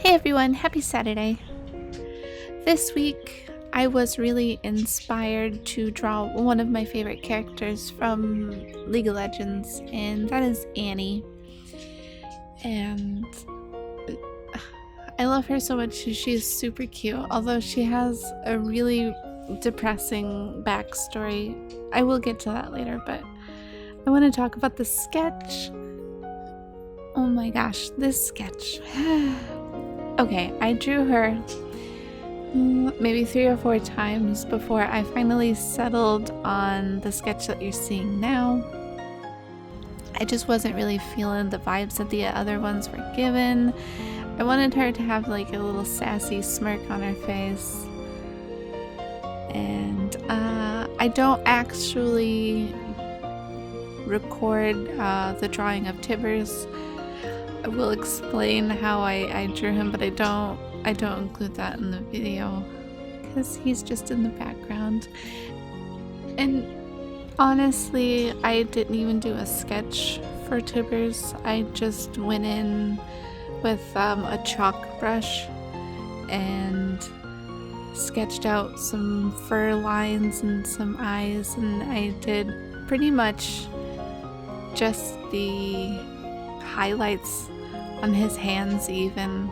Hey everyone, happy Saturday. This week I was really inspired to draw one of my favorite characters from League of Legends, and that is Annie. And I love her so much. She's super cute, although she has a really depressing backstory. I will get to that later, but I want to talk about the sketch. Oh my gosh, this sketch. Okay, I drew her maybe 3 or 4 times before I finally settled on the sketch that you're seeing now. I just wasn't really feeling the vibes that the other ones were given. I wanted her to have like a little sassy smirk on her face. And I don't actually record the drawing of Tibbers. I will explain how I drew him, but I don't include that in the video because he's just in the background. And honestly, I didn't even do a sketch for Tibbers. I just went in with a chalk brush and sketched out some fur lines and some eyes, and I did pretty much just the highlights on his hands even,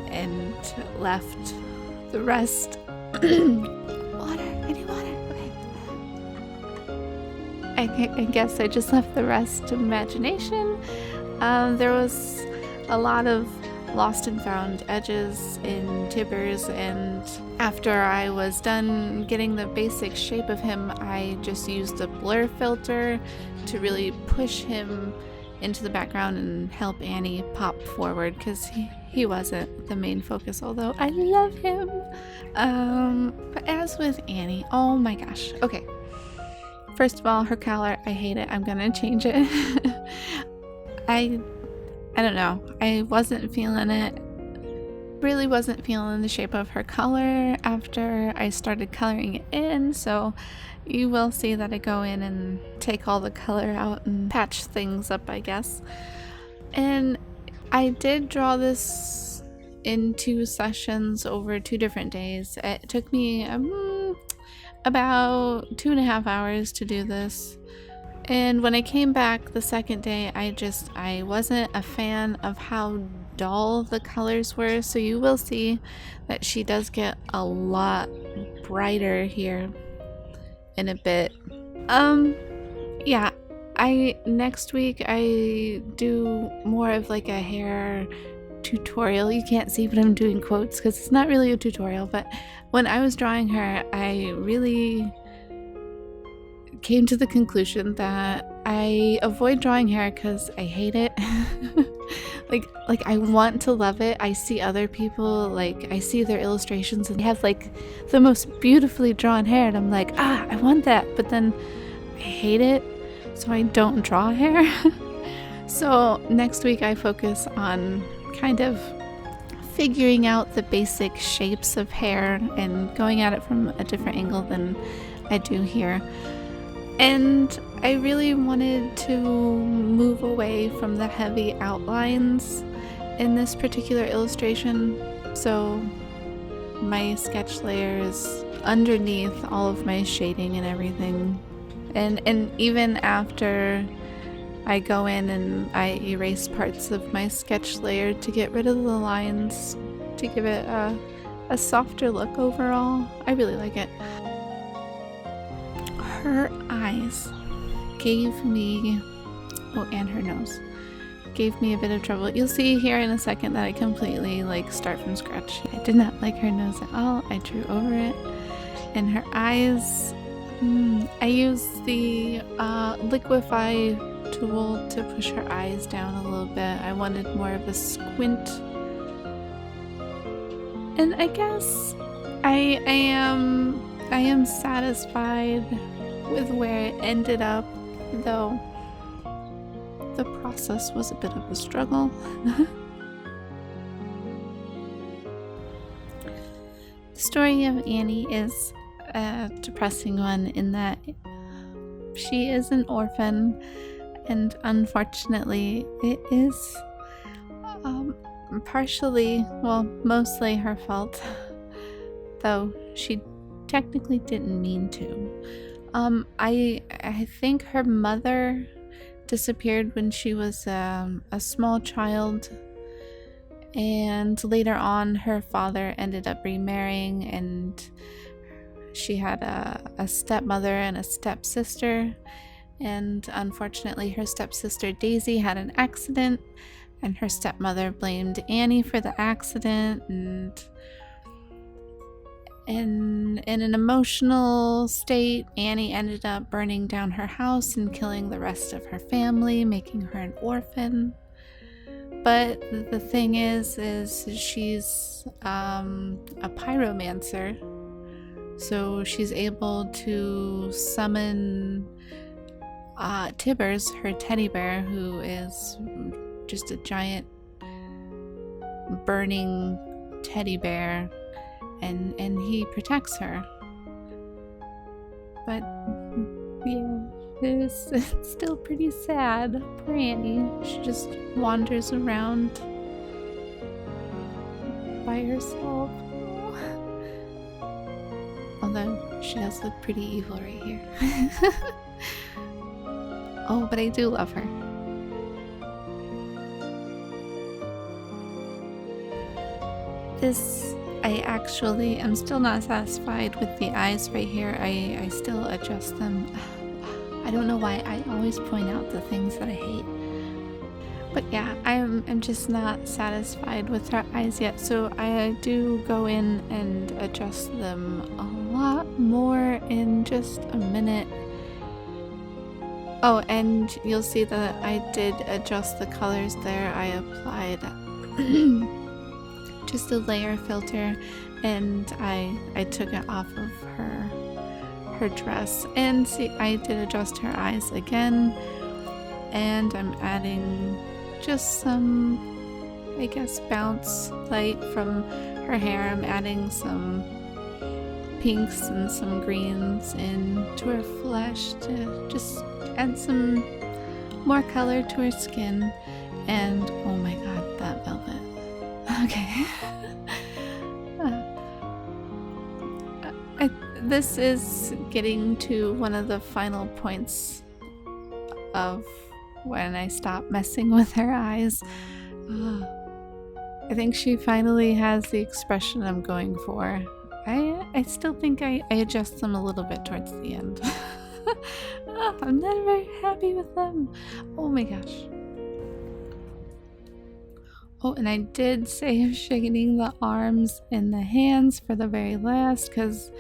and left the rest water, I need water. Okay. I guess I just left the rest to imagination. There was a lot of lost and found edges in Tibbers, and after I was done getting the basic shape of him, I just used the blur filter to really push him into the background and help Annie pop forward, because he wasn't the main focus, although I love him. But as with Annie, oh my gosh. Okay, first of all, her color, I hate it. I'm gonna change it. I don't know, I wasn't feeling it. Really wasn't feeling the shape of her color after I started coloring it in, so you will see that I go in and take all the color out and patch things up, I guess. And I did draw this in 2 sessions over 2 different days. It took me about 2.5 hours to do this. And when I came back the second day, I wasn't a fan of how dull the colors were, so you will see that she does get a lot brighter here in a bit. Yeah, next week I do more of like a hair tutorial. You can't see, but I'm doing quotes because it's not really a tutorial, but when I was drawing her, I really came to the conclusion that I avoid drawing hair because I hate it. like I want to love it. I see other people, like I see their illustrations and they have like the most beautifully drawn hair, and I'm like, I want that, but then I hate it, so I don't draw hair. So next week I focus on kind of figuring out the basic shapes of hair and going at it from a different angle than I do here. And I really wanted to move away from the heavy outlines in this particular illustration, so my sketch layer is underneath all of my shading and everything. And even after I go in and I erase parts of my sketch layer to get rid of the lines, to give it a softer look overall, I really like it. Her eyes gave me, and her nose gave me a bit of trouble. You'll see here in a second that I completely start from scratch. I did not like her nose at all. I drew over it. And her eyes, I used the liquify tool to push her eyes down a little bit. I wanted more of a squint. And I guess I am satisfied with where it ended up, though the process was a bit of a struggle. The story of Annie is a depressing one in that she is an orphan, and unfortunately it is partially, well, mostly her fault, though she technically didn't mean to. I think her mother disappeared when she was a small child, and later on her father ended up remarrying, and she had a stepmother and a stepsister, and unfortunately her stepsister Daisy had an accident, and her stepmother blamed Annie for the accident, and in an emotional state, Annie ended up burning down her house and killing the rest of her family, making her an orphan. But the thing is she's a pyromancer, so she's able to summon Tibbers, her teddy bear, who is just a giant burning teddy bear, and he protects her. But yeah, it's still pretty sad. Poor Annie. She just wanders around by herself. Although she does look pretty evil right here. Oh, but I do love her. This, I actually am still not satisfied with the eyes right here. I still adjust them. I don't know why I always point out the things that I hate. But yeah, I'm just not satisfied with her eyes yet, so I do go in and adjust them a lot more in just a minute. Oh, and you'll see that I did adjust the colors there. I applied just a layer filter, and I took it off of her dress, and see, I did adjust her eyes again, and I'm adding just some, I guess, bounce light from her hair. I'm adding some pinks and some greens into her flesh to just add some more color to her skin. And oh my god, that velvet. Okay. This is getting to one of the final points of when I stop messing with her eyes. I think she finally has the expression I'm going for. I still think I adjust them a little bit towards the end. I'm not very happy with them. Oh my gosh. Oh, and I did save shading the arms and the hands for the very last, because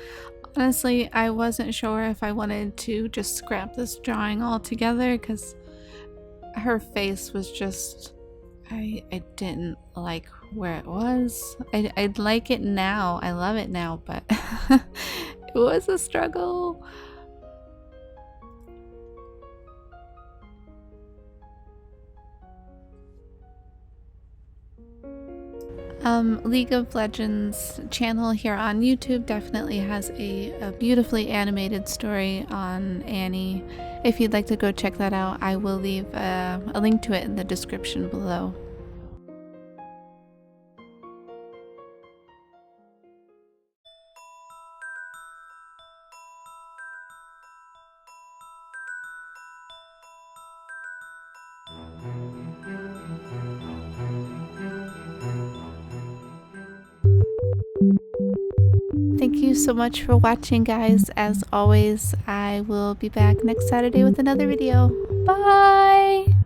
honestly I wasn't sure if I wanted to just scrap this drawing altogether, because her face was just, I didn't like where it was. I'd like it now. I love it now, but it was a struggle. League of Legends channel here on YouTube definitely has a beautifully animated story on Annie. If you'd like to go check that out, I will leave a link to it in the description below. Thank you so much for watching, guys. As always, I will be back next Saturday with another video. Bye!